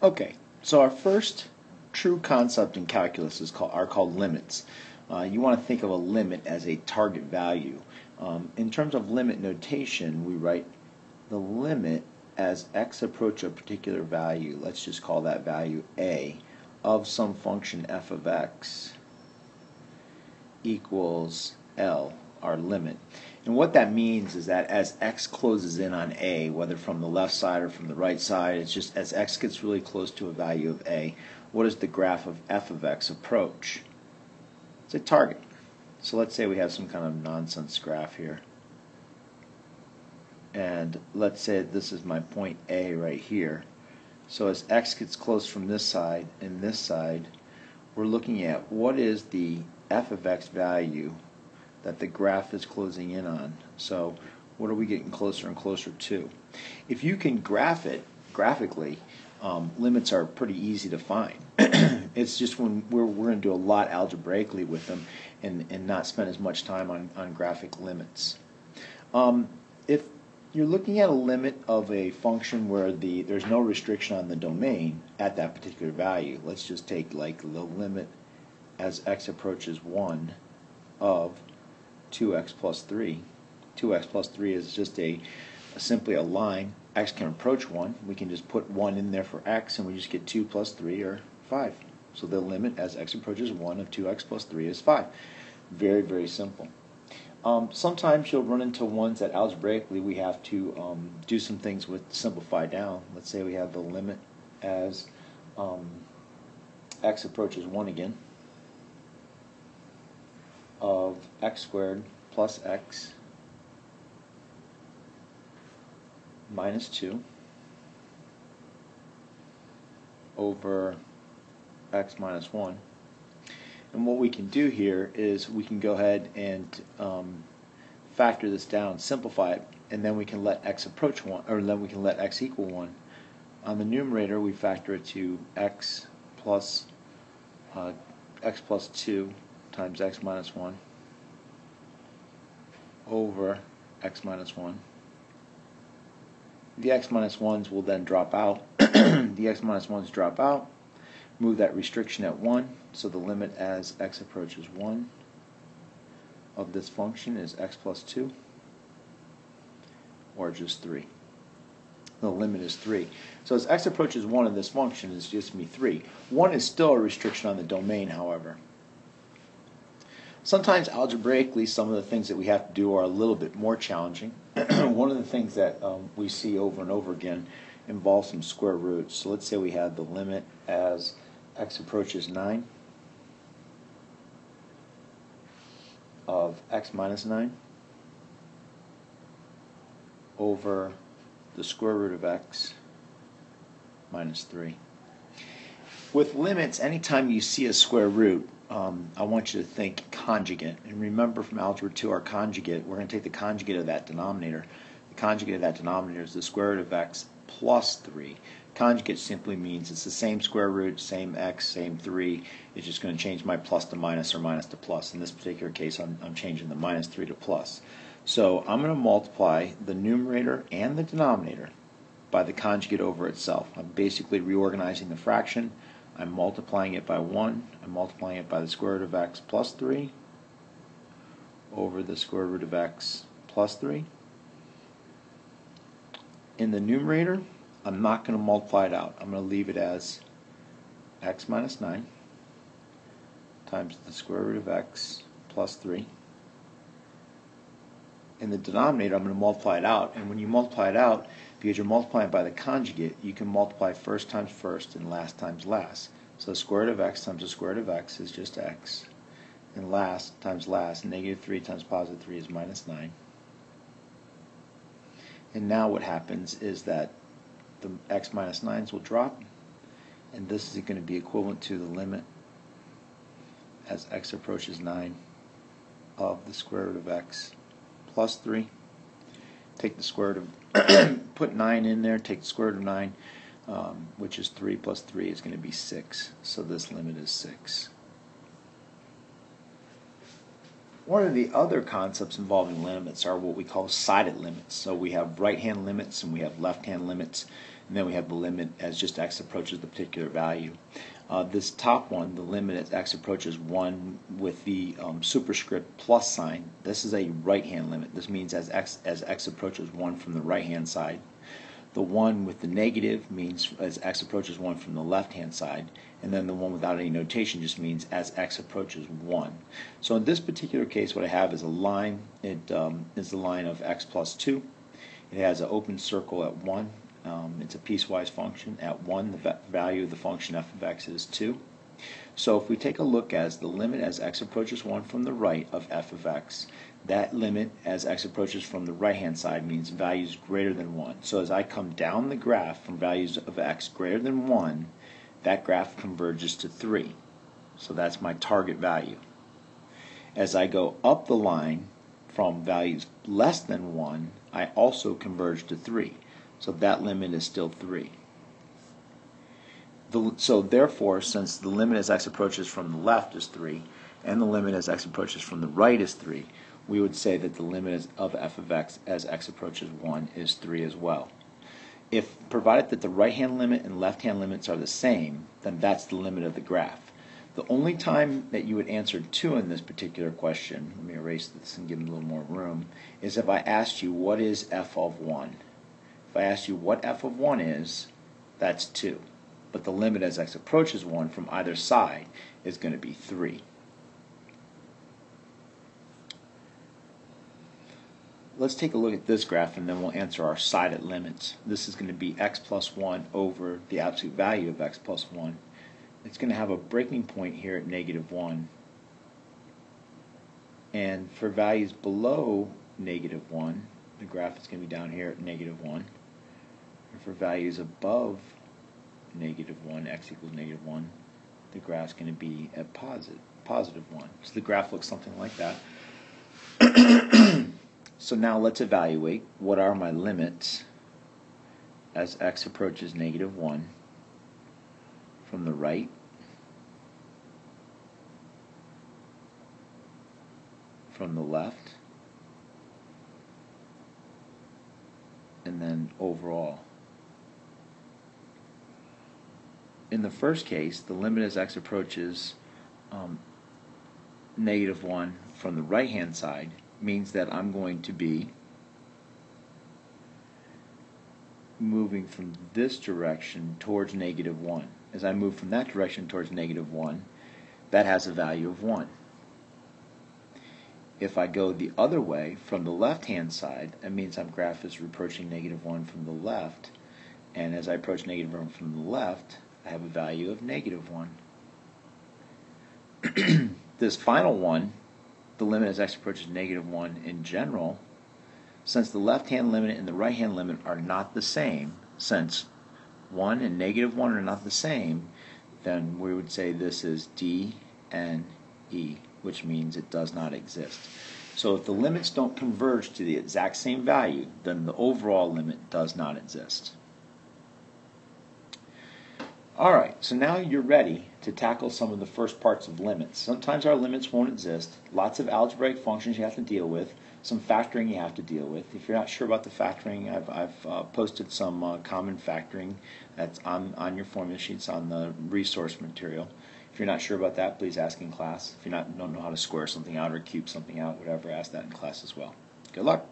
Okay, so our first true concept in calculus are called limits. You want to think of a limit as a target value. In terms of limit notation, we write the limit as x approach a particular value. Let's just call that value a of some function f of x equals L, our limit. And what that means is that as x closes in on a, whether from the left side or from the right side, it's just as x gets really close to a value of a, what does the graph of f of x approach? It's a target. So let's say we have some kind of nonsense graph here. And let's say this is my point A right here. So as x gets close from this side and this side, we're looking at what is the f of x value that the graph is closing in on. So what are we getting closer and closer to? If you can graph it graphically, limits are pretty easy to find. It's just when we're going to do a lot algebraically with them and not spend as much time on graphic limits. If you're looking at a limit of a function where there's no restriction on the domain at that particular value, let's just take like the limit as x approaches 1 of 2x plus 3. 2x plus 3 is just simply a line. X can approach 1. We can just put 1 in there for x, and we just get 2 plus 3 or 5. So the limit as x approaches 1 of 2x plus 3 is 5. Very, very simple. Sometimes you'll run into ones that algebraically we have to do some things with simplify down. Let's say we have the limit as x approaches 1 again of x squared plus x minus 2 over x minus 1. And what we can do here is we can go ahead and factor this down, simplify it, and then we can let x approach 1, or then we can let x equal 1. On the numerator, we factor it to x plus 2 times x minus 1 over x minus 1. The x minus 1s will then drop out. The x minus 1s drop out. Move that restriction at 1, so the limit as x approaches 1 of this function is x plus 2, or just 3. The limit is 3. So as x approaches 1 of this function, it's just me 3. 1 is still a restriction on the domain, however. Sometimes algebraically, some of the things that we have to do are a little bit more challenging. One of the things that we see over and over again involves some square roots. So let's say we have the limit as x approaches 9 of x minus 9 over the square root of x minus 3. With limits, anytime you see a square root, I want you to think conjugate. And remember from Algebra 2, our conjugate, we're going to take the conjugate of that denominator. The conjugate of that denominator is the square root of x plus 3. Conjugate simply means it's the same square root, same x, same 3. It's just going to change my plus to minus or minus to plus. In this particular case, I'm changing the minus 3 to plus. So I'm going to multiply the numerator and the denominator by the conjugate over itself. I'm basically reorganizing the fraction. I'm multiplying it by 1. I'm multiplying it by the square root of x plus 3 over the square root of x plus 3. In the numerator, I'm not going to multiply it out. I'm going to leave it as x minus 9 times the square root of x plus 3. In the denominator, I'm going to multiply it out. And when you multiply it out, because you're multiplying by the conjugate, you can multiply first times first and last times last. So the square root of x times the square root of x is just x. And last times last, negative 3 times positive 3 is minus 9. And now what happens is that the x minus 9s will drop, and this is going to be equivalent to the limit as x approaches 9 of the square root of x plus 3. Take the square root of, put 9 in there, take the square root of 9, which is 3 plus 3 is going to be 6. So this limit is 6. One of the other concepts involving limits are what we call sided limits. So we have right-hand limits and we have left-hand limits. and then we have the limit as just x approaches the particular value. This top one, the limit as x approaches 1 with the superscript plus sign, this is a right-hand limit. This means as x approaches 1 from the right-hand side. The one with the negative means as x approaches 1 from the left-hand side, and then the one without any notation just means as x approaches 1. So in this particular case, what I have is a line. It is the line of x plus 2. It has an open circle at 1. It's a piecewise function. At 1, the value of the function f of x is 2. So if we take a look as the limit as x approaches 1 from the right of f of x, that limit as x approaches from the right-hand side means values greater than 1. So as I come down the graph from values of x greater than 1, that graph converges to 3. So that's my target value. As I go up the line from values less than 1, I also converge to 3. So that limit is still 3. So therefore, since the limit as x approaches from the left is 3, and the limit as x approaches from the right is 3, we would say that the limit of f of x as x approaches 1 is 3 as well. If provided that the right-hand limit and left-hand limits are the same, then that's the limit of the graph. The only time that you would answer 2 in this particular question, let me erase this and give it a little more room, is if I asked you what is f of 1. If I asked you what f of 1 is, that's 2. But the limit as x approaches 1 from either side is going to be 3. Let's take a look at this graph and then we'll answer our sided limits. This is going to be x plus 1 over the absolute value of x plus 1. It's going to have a breaking point here at negative 1. And for values below negative 1, the graph is going to be down here at negative 1. And for values above negative 1, x equals negative 1, the graph is going to be at positive 1. So the graph looks something like that. So now let's evaluate what are my limits as x approaches negative 1 from the right, from the left, and then overall. In the first case, the limit as x approaches negative 1 from the right-hand side means that I'm going to be moving from this direction towards negative 1. As I move from that direction towards negative 1, that has a value of 1. If I go the other way from the left-hand side, that means my graph is approaching negative 1 from the left, and as I approach negative 1 from the left, I have a value of negative 1. This final one, the limit as x approaches negative 1 in general, since the left-hand limit and the right-hand limit are not the same, since 1 and negative 1 are not the same, then we would say this is D N E, which means it does not exist. So if the limits don't converge to the exact same value, then the overall limit does not exist. Alright, so now you're ready to tackle some of the first parts of limits. Sometimes our limits won't exist. Lots of algebraic functions you have to deal with. Some factoring you have to deal with. If you're not sure about the factoring, I've posted some common factoring that's on your formula sheets on the resource material. If you're not sure about that, please ask in class. If you don't know how to square something out or cube something out, whatever, ask that in class as well. Good luck.